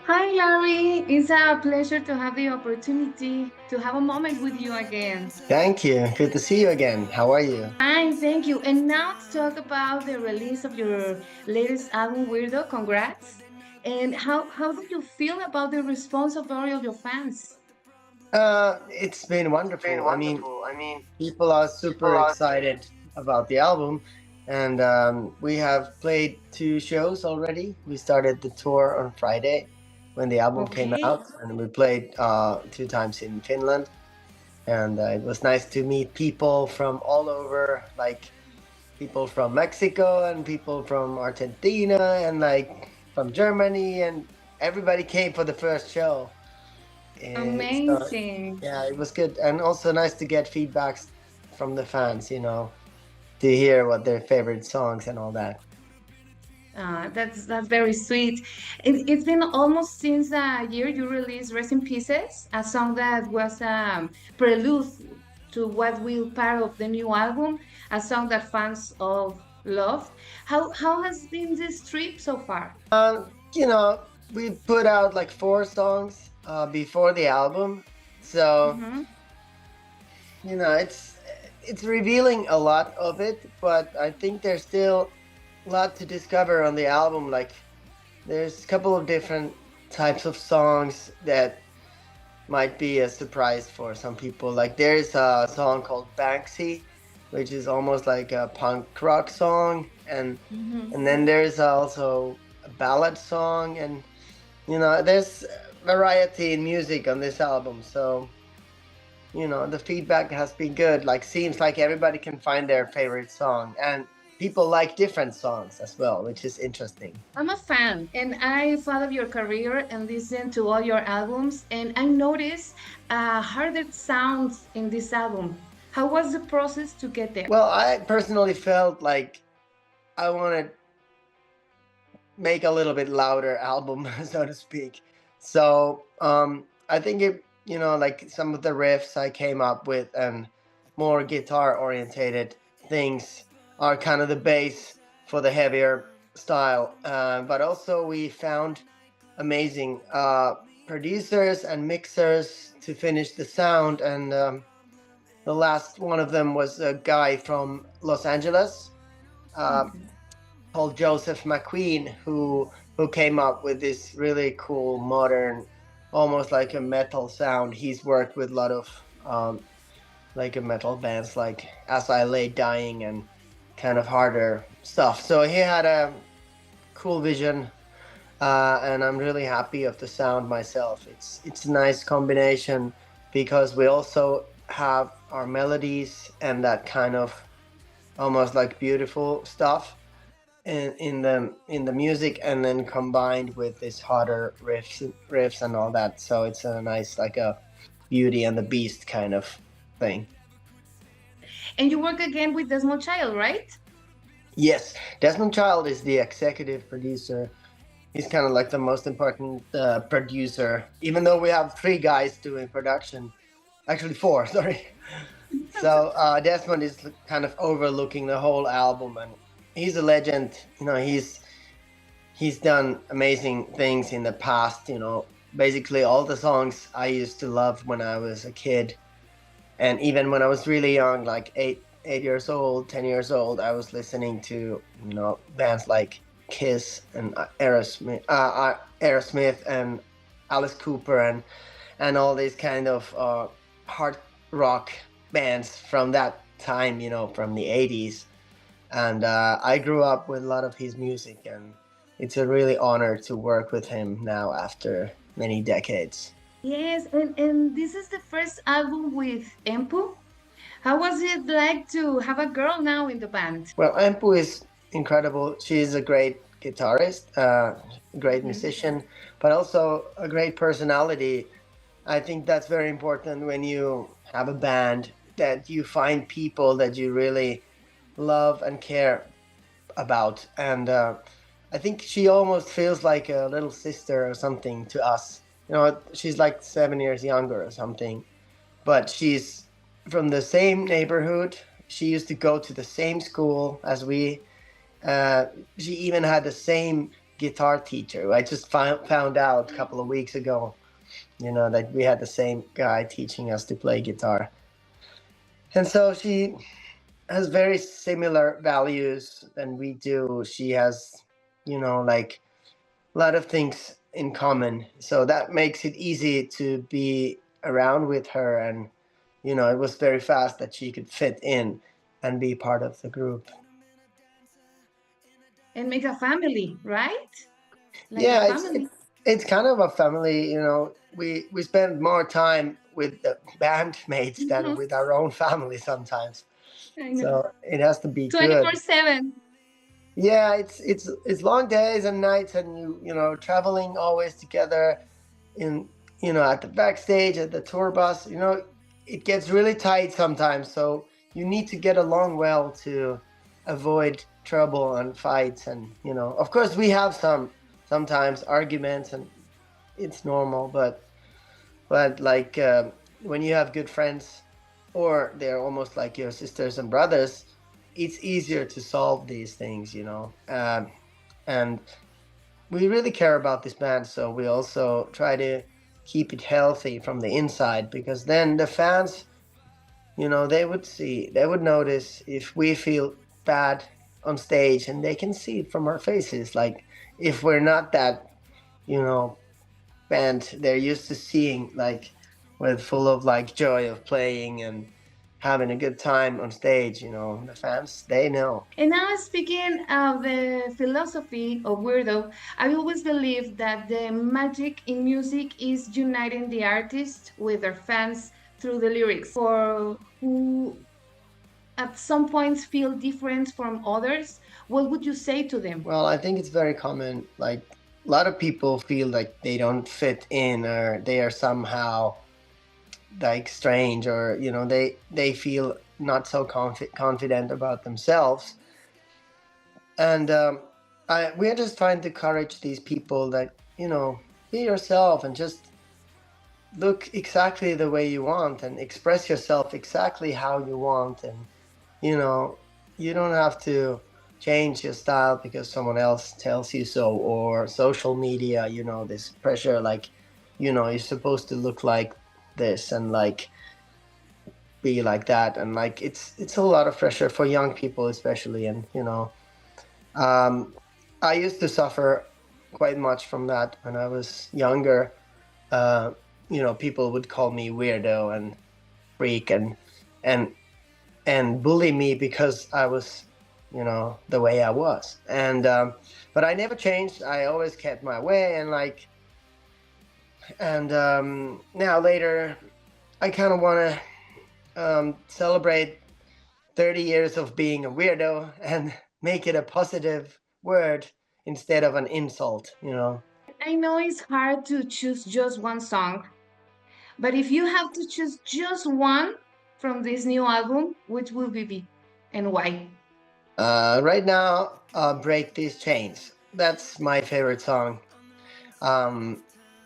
Hi, Larry. It's a pleasure to have the opportunity to have a moment with you again. Thank you. Good to see you again. How are you? Fine, thank you. And now to talk about the release of your latest album, Weirdo. Congrats. And how do you feel about the response of all of your fans? It's been wonderful. I mean, I mean, people are people super are. excited about the album, and we have played two shows already. We started the tour on Friday when the album came Okay. out, and we played two times in Finland. And it was nice to meet people from all over, like people from Mexico and people from Argentina and like from Germany, and everybody came for the first show. So Amazing. yeah, it was good, and also nice to get feedbacks from the fans. To hear what their favorite songs and all that. That's very sweet. It's been almost since a year you released "Rest in Pieces," a song that was prelude to what will part of the new album, a song that fans of loved. How has been this trip so far? We put out like four songs before the album, so Mm-hmm. it's revealing a lot of it, but I think there's still a lot to discover on the album. Like there's a couple of different types of songs that might be a surprise for some people. Like there's a song called Banksy, which is almost like a punk rock song, and Mm-hmm. and then there's also a ballad song, and there's variety in music on this album. So the feedback has been good. Like seems like everybody can find their favorite song, and people like different songs as well, which is interesting. I'm a fan, and I follow your career and listen to all your albums, and I noticed harder sounds in this album. How was the process to get there? Well, I personally felt like I wanted make a little bit louder album, so to speak. So I think like some of the riffs I came up with and more guitar orientated things are kind of the base for the heavier style. But also we found amazing producers and mixers to finish the sound, and the last one of them was a guy from Los Angeles. Uh, Okay. called Joseph McQueen, who came up with this really cool modern, almost like a metal sound. He's worked with a lot of like a metal bands like As I Lay Dying and kind of harder stuff. So he had a cool vision, and I'm really happy of the sound myself. It's a nice combination because we also have our melodies and that kind of almost like beautiful stuff in the music, and then combined with this harder riffs and all that. So it's a nice like a Beauty and the Beast kind of thing. And you work again with Desmond Child, right? Yes, Desmond Child is the executive producer. He's kind of like the most important producer, even though we have three guys doing production. Actually, four, sorry. So Desmond is kind of overlooking the whole album, and he's a legend. He's done amazing things in the past. Basically all the songs I used to love when I was a kid, and even when I was really young, like 8 years old, 10 years old, I was listening to bands like Kiss and Aerosmith and Alice Cooper and all these kind of hard rock bands from that time, from the 80s. And I grew up with a lot of his music, and it's a really honor to work with him now after many decades. Yes, and this is the first album with Empu. How was it like to have a girl now in the band? Well, Empu is incredible. She's a great guitarist, great Mhm. musician, but also a great personality. I think that's very important when you have a band, that you find people that you really love and care about. And I think she almost feels like a little sister or something to us. She's like 7 years younger or something, but she's from the same neighborhood. She used to go to the same school as we. Uh, she even had the same guitar teacher. I just found out a couple of weeks ago, that we had the same guy teaching us to play guitar. And so she has very similar values than we do. She has, like a lot of things in common. So that makes it easy to be around with her. And, it was very fast that she could fit in and be part of the group. And make a family, right? Like Yeah, a family. it's kind of a family, we spend more time with the bandmates than with our own family sometimes. I know. So it has to be 24/7. Yeah, it's long days and nights, and traveling always together in at the backstage, at the tour bus. It gets really tight sometimes, so you need to get along well to avoid trouble and fights. And of course we have sometimes arguments, and it's normal, but like when you have good friends, or they're almost like your sisters and brothers, it's easier to solve these things, and we really care about this band, so we also try to keep it healthy from the inside, because then the fans, they would notice if we feel bad on stage, and they can see it from our faces. Like if we're not that, band they're used to seeing, like with full of like joy of playing and having a good time on stage, the fans, they know. And now, speaking of the philosophy of Weirdo, I always believe that the magic in music is uniting the artist with their fans through the lyrics, for who at some points feel different from others. What would you say to them? Well, I think it's very common. Like a lot of people feel like they don't fit in, or they are somehow like strange, or they feel not so confident about themselves. And we're just trying to encourage these people that be yourself, and just look exactly the way you want, and express yourself exactly how you want. And you don't have to change your style because someone else tells you so, or social media, this pressure, like you're supposed to look like this and like be like that, and like it's a lot of pressure for young people especially. And I used to suffer quite much from that when I was younger. People would call me weirdo and freak, and bully me because I was the way I was. And but I never changed. I always kept my way, and now later I kind of want to celebrate 30 years of being a weirdo and make it a positive word instead of an insult. I know it's hard to choose just one song, but if you have to choose just one from this new album, which will be and why? Right now, Break These Chains. That's my favorite song.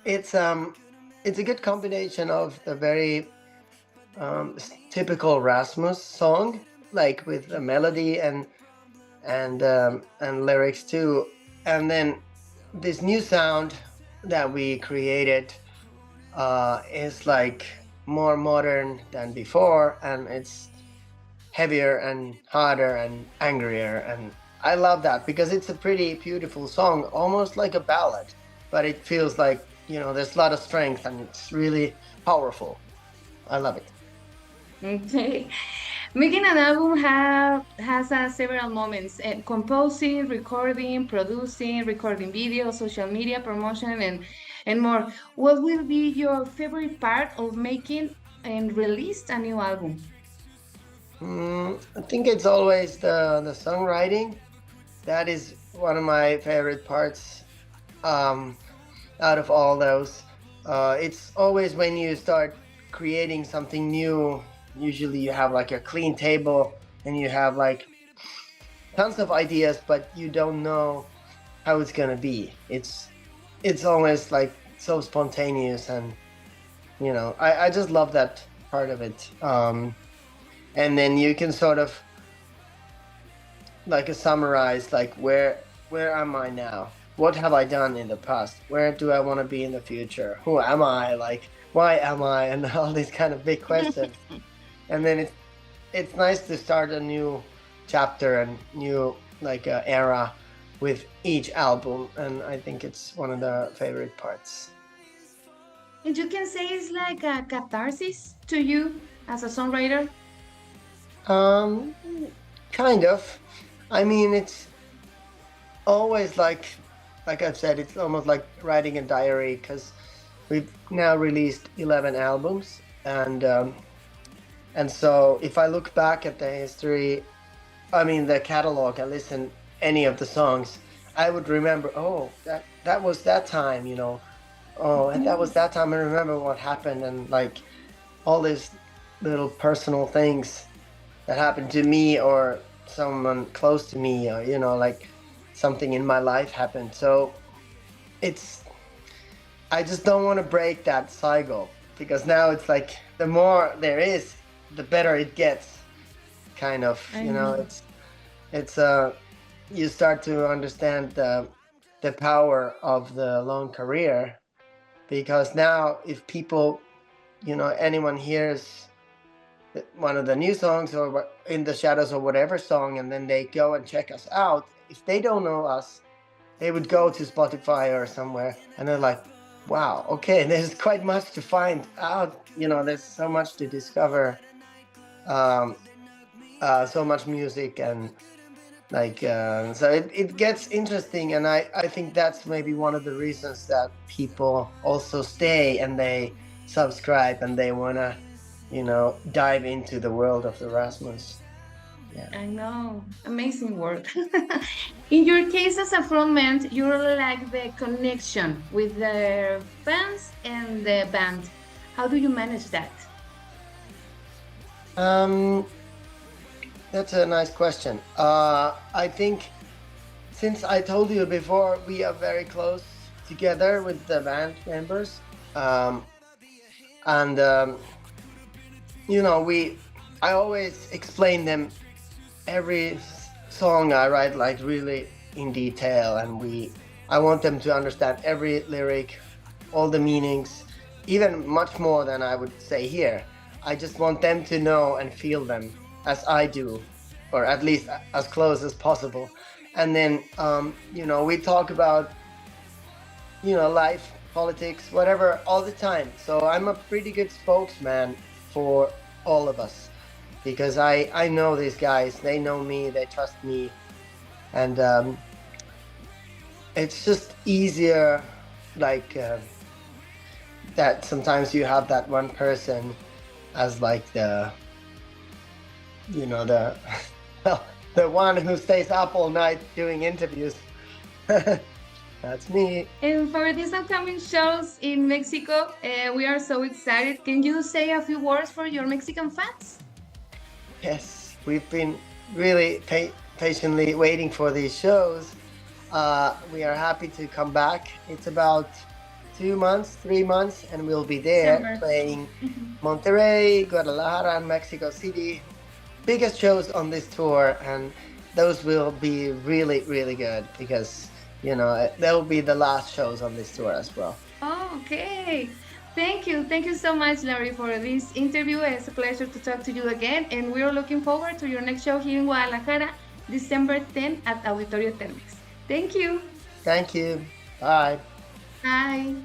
It's a good combination of a very typical Rasmus song, like with a melody and lyrics too, and then this new sound that we created is like more modern than before, and it's heavier and harder and angrier, and I love that because it's a pretty beautiful song, almost like a ballad, but it feels like there's a lot of strength, and it's really powerful. I love it. Okay. Making an album has several moments: composing, recording, producing, recording video, social media promotion, and more. What will be your favorite part of making and release a new album? I think it's always the songwriting. That is one of my favorite parts out of all those. It's always when you start creating something new, usually you have like a clean table and you have like tons of ideas, but you don't know how it's gonna be. It's always like so spontaneous, and I just love that part of it. And then you can sort of like summarize like where am I now? what have I done in the past? Where do I want to be in the future? Who am I? Like, why am I? And all these kind of big questions. And then it's nice to start a new chapter and new like era with each album, and I think it's one of the favorite parts. And you can say it's like a catharsis to you as a songwriter. Um, Kind of. I mean, it's always like I've said, it's almost like writing a diary, because we've now released 11 albums, and so if I look back at the history, I mean the catalog, I listen any of the songs, I would remember, oh, that was that time, you know. Oh, and that was that time. I remember what happened, and like all these little personal things that happened to me or someone close to me, or you know, like something in my life happened. So I just don't want to break that cycle, because now it's like the more there is, the better it gets, kind of. You know, it's you start to understand the power of the long career, because now if people, you know, anyone hears one of the new songs or In the Shadows or whatever song, and then they go and check us out, if they don't know us, they would go to Spotify or somewhere, and they're like, wow, okay, there's quite much to find out, you know, there's so much to discover, so much music, and like so it gets interesting. And I think that's maybe one of the reasons that people also stay and they subscribe and they want to, you know, dive into the world of the Rasmus. Yeah. I know, amazing work. In your case as a frontman, you really like the connection with the fans and the band. How do you manage that? That's a nice question. I think, since I told you before, we are very close together with the band members, and you know, I always explain them every song I write, like really in detail, and I want them to understand every lyric, all the meanings, even much more than I would say here. I just want them to know and feel them as I do, or at least as close as possible. And then you know, we talk about, you know, life, politics, whatever, all the time. So I'm a pretty good spokesman for all of us, because I know these guys, they know me, they trust me, and it's just easier, like that sometimes you have that one person as like the, you know, the well, the one who stays up all night doing interviews. That's me. And for these upcoming shows in Mexico, we are so excited. Can you say a few words for your Mexican fans? Yes, we've been really patiently waiting for these shows. We are happy to come back. It's about 2 months, 3 months, and we'll be there December. playing Monterrey, Guadalajara, and Mexico City. Biggest shows on this tour, and those will be really, really good, because, you know, they'll be the last shows on this tour as well. Oh, okay. Thank you. Thank you so much, Lauri, for this interview. It's a pleasure to talk to you again. And we're looking forward to your next show here in Guadalajara, December 10 at Auditorio Telmex. Thank you. Thank you. Bye. Bye.